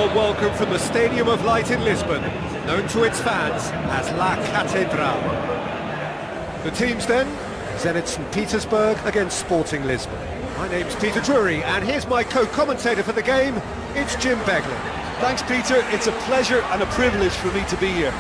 warm welcome from the Stadium of Light in Lisbon, known to its fans as La Catedral. The teams then, Zenit St. Petersburg against Sporting Lisbon. My name's Peter Drury, and here's my co-commentator for the game, it's Jim Beglin. Thanks, Peter. It's a pleasure and a privilege for me to be here.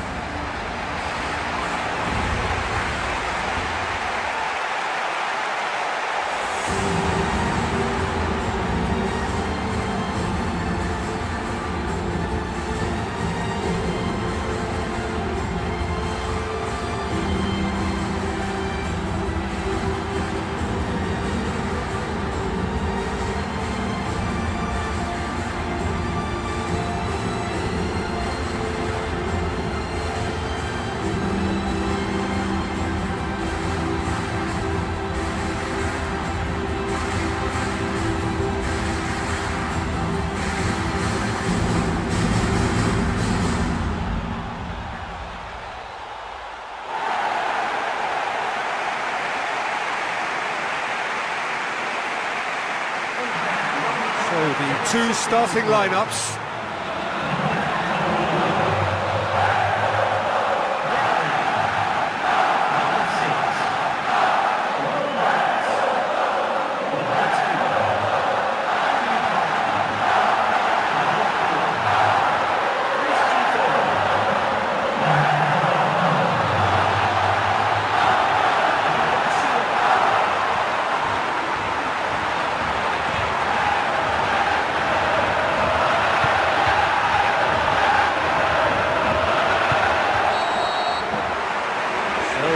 The two starting lineups.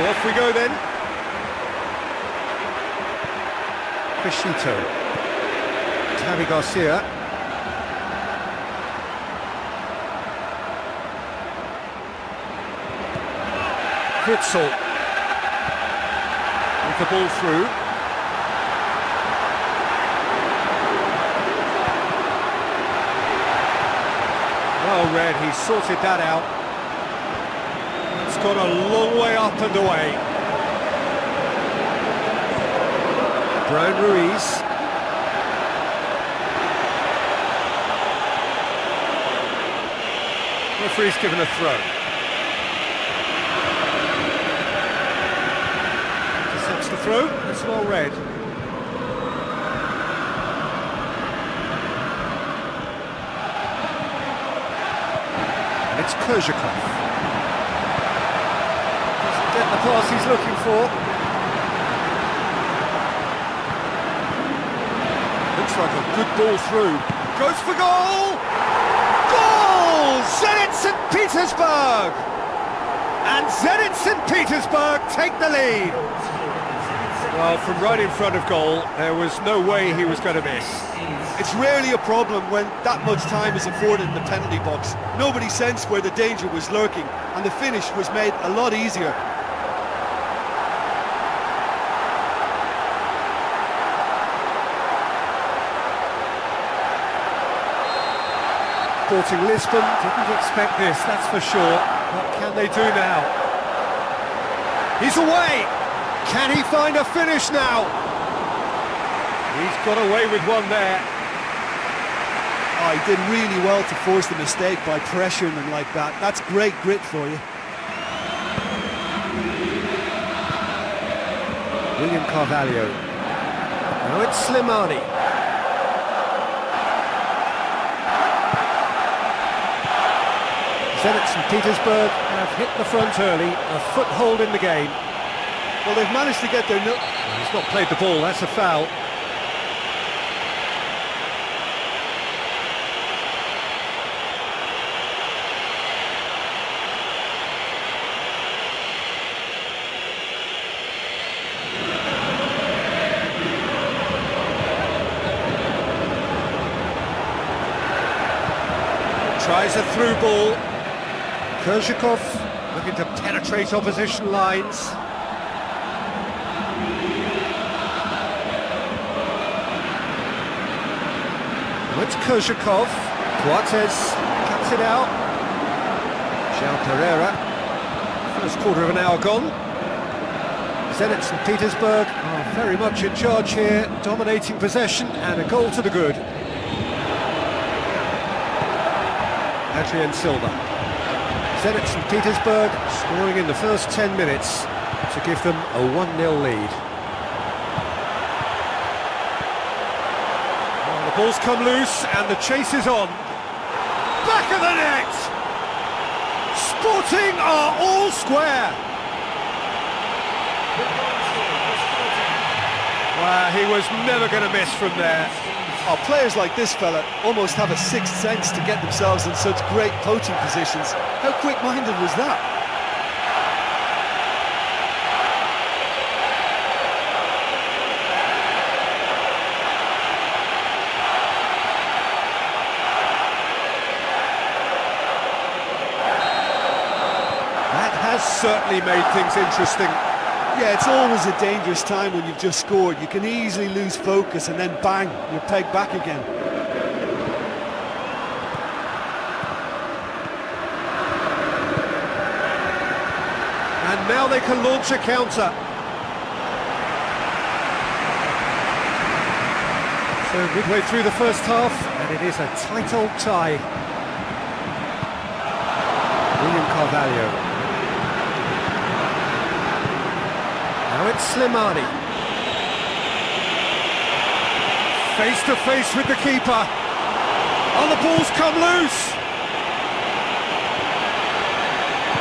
Off we go then. Crescito. Tavi Garcia. Witzel. With the ball through. Well read, he sorted that out. It's gone a long way up and away. Brown Ruiz. Referee's given a throw. That's the throw, it's well read. And it's Kozhikov. Get the pass he's looking for. Looks like a good ball through. Goes for goal! Goal! Zenit St. Petersburg! And Zenit St. Petersburg take the lead. Well, from right in front of goal, there was no way he was going to miss. It's rarely a problem when that much time is afforded in the penalty box. Nobody sensed where the danger was lurking, and the finish was made a lot easier. Sporting Lisbon didn't expect this, that's for sure. What can they do now? He's away! Can he find a finish now? He's got away with one there. Oh, he did really well to force the mistake by pressuring him like that. That's great grit for you. William Carvalho. Now it's Slimani. Zenit St. Petersburg have hit the front early, a foothold in the game. Well, they've managed to get their... He's not played the ball, that's a foul. Tries a through ball. Kozhikov looking to penetrate opposition lines. It's Kozhikov. Coates cuts it out. João Pereira. First quarter of an hour gone. Zenit St. Petersburg are very much in charge here, dominating possession and a goal to the good. Adrian Silva. Zenit St. Petersburg scoring in the first 10 minutes to give them a 1-0 lead. Well, the ball's come loose and the chase is on. Back of the net! Sporting are all square. Well, he was never going to miss from there. Oh, players like this fella almost have a sixth sense to get themselves in such great coaching positions. How quick-minded was that? That has certainly made things interesting. Yeah, it's always a dangerous time when you've just scored. You can easily lose focus and then bang, you're pegged back again. And now they can launch a counter. So midway through the first half, and it is a tight old tie. William Carvalho. Now it's Slimani. Face to face with the keeper. Oh, the ball's come loose.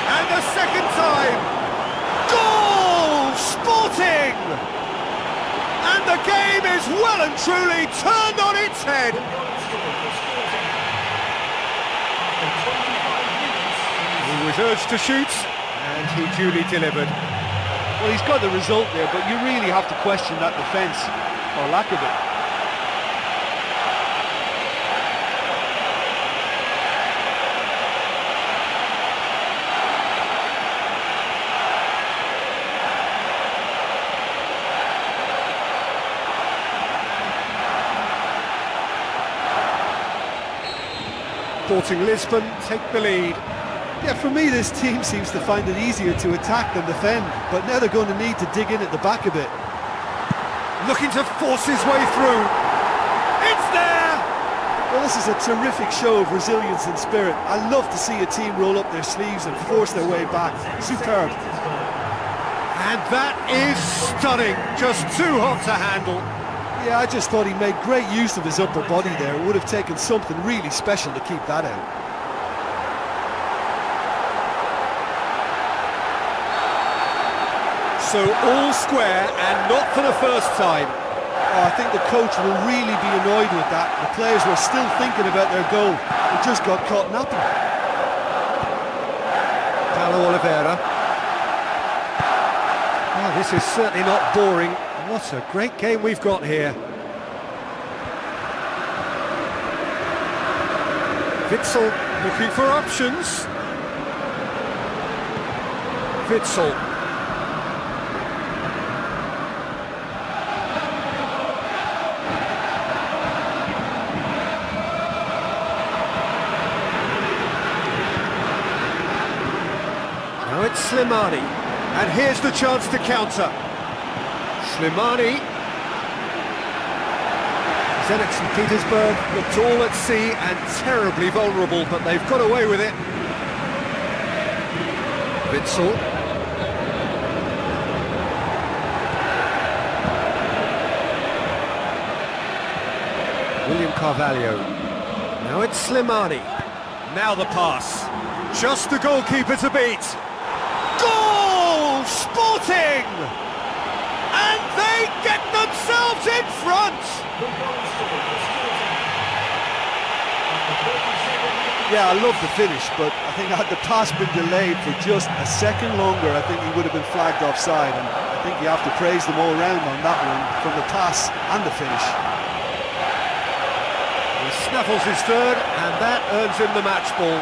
And the second time. Goal! Sporting! And the game is well and truly turned on its head. He was urged to shoot, and he duly delivered. Well, he's got the result there, but you really have to question that defence, or lack of it. Sporting Lisbon take the lead. Yeah, for me this team seems to find it easier to attack than defend, but now they're going to need to dig in at the back a bit. Looking to force his way through. It's there! Well, this is a terrific show of resilience and spirit. I love to see a team roll up their sleeves and force their way back. Superb. And that is stunning. Just too hot to handle. Yeah, I just thought he made great use of his upper body there. It would have taken something really special to keep that out. So all square, and not for the first time. Oh, I think the coach will really be annoyed with that. The players were still thinking about their goal. They just got caught napping. Paulo Oliveira. Oh, this is certainly not boring. What a great game we've got here. Witsel looking for options. Witsel. Now it's Slimani, and here's the chance to counter. Slimani. Zenit St. Petersburg looked all at sea and terribly vulnerable, but they've got away with it. Witsel. William Carvalho. Now it's Slimani. Now the pass. Just the goalkeeper to beat. Goal! Sporting! And they get themselves in front! Yeah, I love the finish, but I think had the pass been delayed for just a second longer, I think he would have been flagged offside, and I think you have to praise them all round on that one, from the pass and the finish. He snaffles his third, and that earns him the match ball.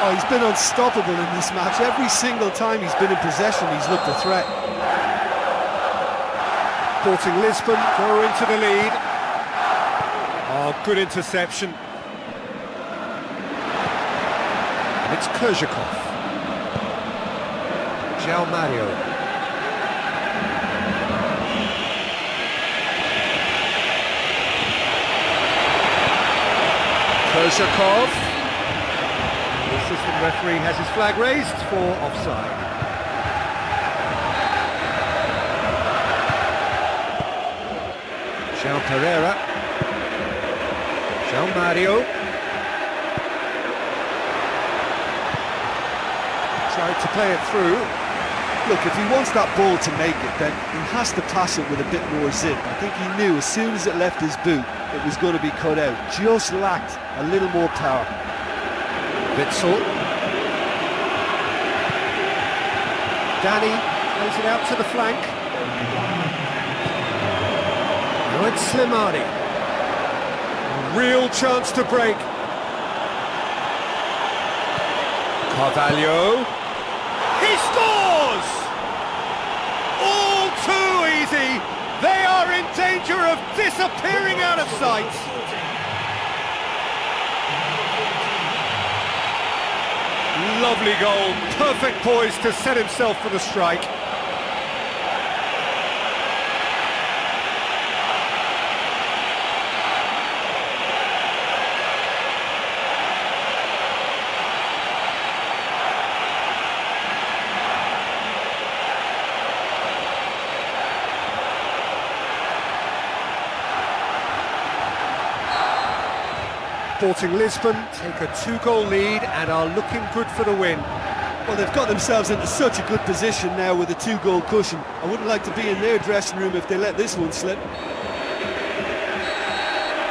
Oh, he's been unstoppable in this match. Every single time he's been in possession, he's looked a threat. Sporting Lisbon go into the lead. Oh, good interception. It's Kerzhakov. João Mario. Kerzhakov. The referee has his flag raised for offside. João Pereira. João Mario. Tried to play it through. Look, if he wants that ball to make it, then he has to pass it with a bit more zip. I think he knew as soon as it left his boot, it was going to be cut out. Just lacked a little more power. Witsel. Danny plays it out to the flank. Now it's Slimani. A real chance to break. Carvalho. He scores! All too easy. They are in danger of disappearing out of sight. Lovely goal, perfect poise to set himself for the strike. Sporting Lisbon take a 2-goal lead and are looking good for the win. Well, they've got themselves into such a good position now with a 2-goal cushion. I wouldn't like to be in their dressing room if they let this one slip.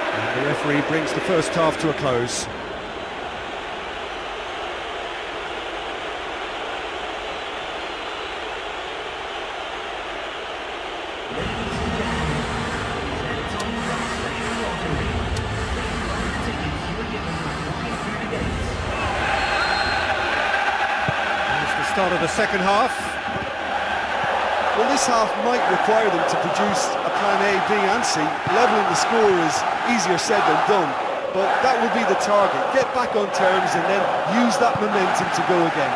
And the referee brings the first half to a close. Start of the second half. Well, this half might require them to produce a plan A, B and C. Levelling the score is easier said than done, but that will be the target. Get back on terms and then use that momentum to go again.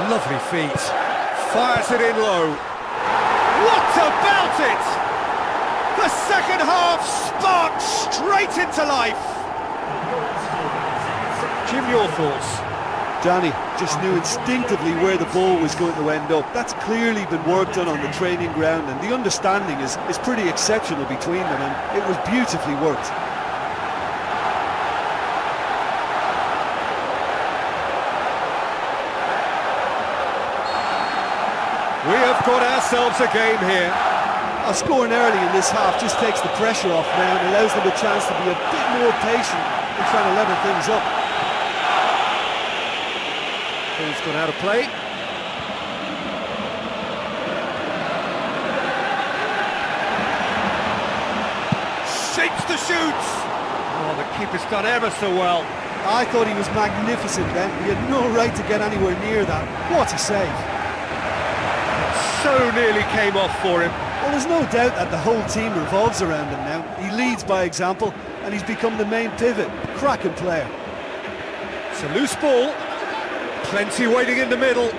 Lovely feet. Fires it in low. What about it? The second half sparked straight into life. Jim, your thoughts? Danny just knew instinctively where the ball was going to end up. That's clearly been worked on the training ground, and the understanding is pretty exceptional between them, and it was beautifully worked. We have got ourselves a game here. Scoring early in this half just takes the pressure off now and allows them a chance to be a bit more patient in trying to level things up. Ball's gone out of play. Shapes the shoots. Oh, the keeper's done ever so well. I thought he was magnificent then. He had no right to get anywhere near that. What a save. It so nearly came off for him. Well, there's no doubt that the whole team revolves around him now. He leads by example and he's become the main pivot. Cracking player. It's a loose ball. Plenty waiting in the middle.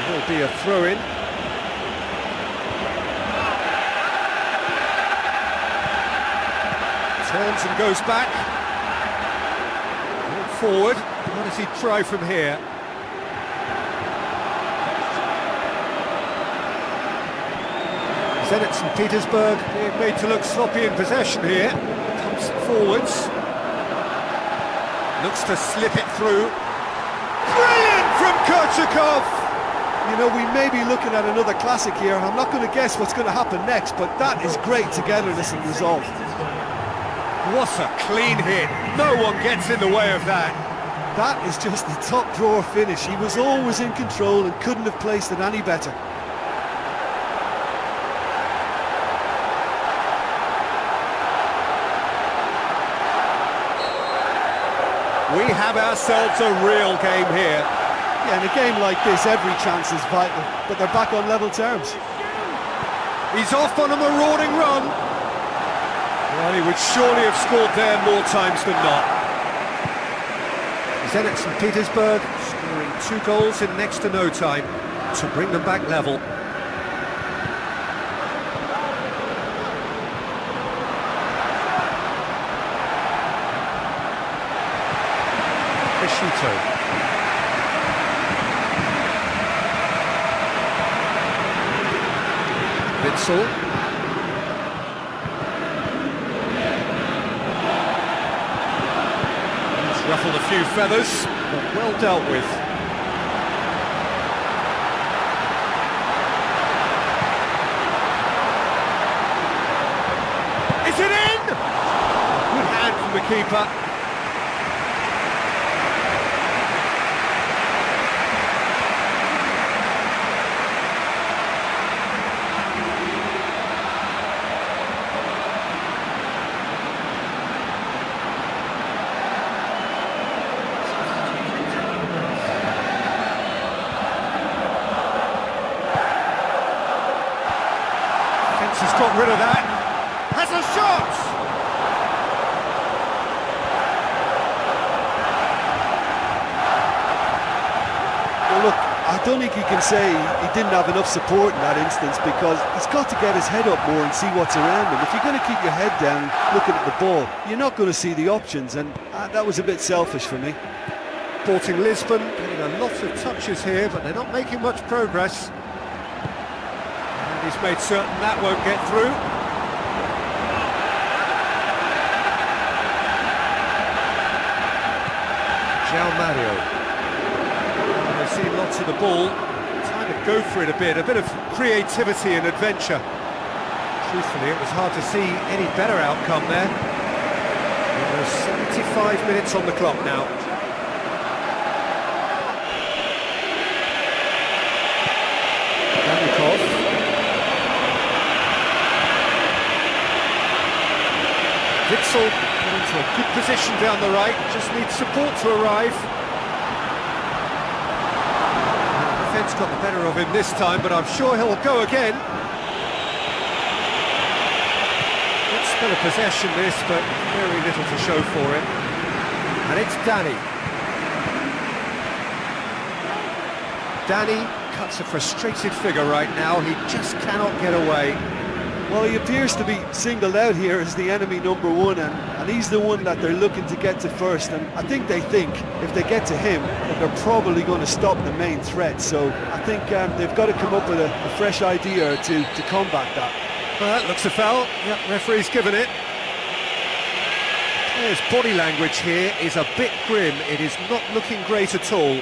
There'll be a throw-in. Turns and goes back. Forward. What does he try from here? Zenit St. Petersburg being made to look sloppy in possession here. Comes forwards. Looks to slip it through. Brilliant from Kurchakov! You know, we may be looking at another classic here. I'm not going to guess what's going to happen next, but that is great togetherness and resolve. What a clean hit. No one gets in the way of that. That is just the top drawer finish. He was always in control and couldn't have placed it any better. We have ourselves a real game here. Yeah, in a game like this, every chance is vital, but they're back on level terms. He's off on a marauding run. Well, he would surely have scored there more times than not. Zenit St. Petersburg scoring 2 goals in next to no time to bring them back level. Yamashito. Witsel. He's ruffled a few feathers, but well dealt with. Is it in? Good hand from the keeper. Has got rid of that. Has a shot! Well, look, I don't think you can say he didn't have enough support in that instance, because he's got to get his head up more and see what's around him. If you're going to keep your head down looking at the ball, you're not going to see the options, and that was a bit selfish for me. Sporting Lisbon getting a lot of touches here, but they're not making much progress. And he's made certain that won't get through. João Mario. They've seen lots of the ball, trying to go for it a bit of creativity and adventure. Truthfully, it was hard to see any better outcome there. There's 75 minutes on the clock now. Danikov. Witsel into a good position down the right, just needs support to arrive. The defence got the better of him this time, but I'm sure he'll go again. Good spell of possession this, but very little to show for it. And it's Danny. Danny cuts a frustrated figure right now, he just cannot get away. Well, he appears to be singled out here as the enemy number one, and he's the one that they're looking to get to first, and I think they think if they get to him that they're probably going to stop the main threat, so I think they've got to come up with a fresh idea to combat that. Well, that looks a foul. Yep, referee's given it. His body language here is a bit grim, it is not looking great at all.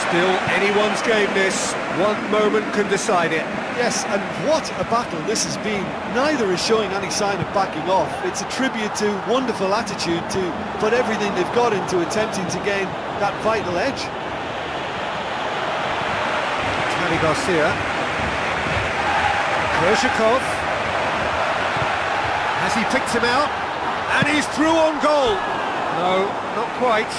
Still anyone's game this, one moment can decide it. Yes, and what a battle this has been. Neither is showing any sign of backing off. It's a tribute to wonderful attitude to put everything they've got into attempting to gain that vital edge. Tony Garcia. Koshikov. Has he picked him out? And he's through on goal. No, not quite.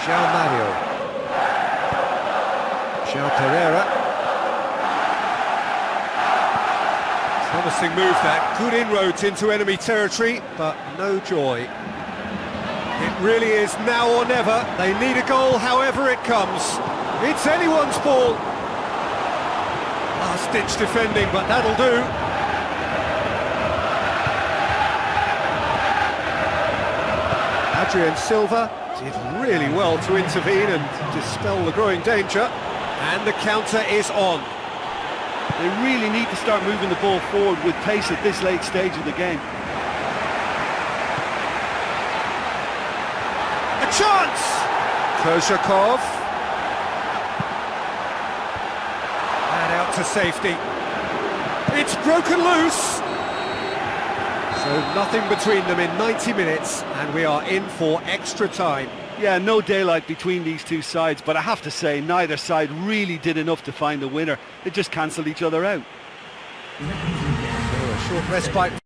João Mario. João Pereira. Promising move that. Good inroads into enemy territory, but no joy. It really is now or never. They need a goal however it comes. It's anyone's ball. Last-ditch defending, but that'll do. Adrian Silva did really well to intervene and dispel the growing danger, and the counter is on. They really need to start moving the ball forward with pace at this late stage of the game. A chance! Koshikov. And out to safety. It's broken loose. So nothing between them in 90 minutes, and we are in for extra time. Yeah, no daylight between these two sides, but I have to say neither side really did enough to find the winner. They just cancelled each other out. A short respite.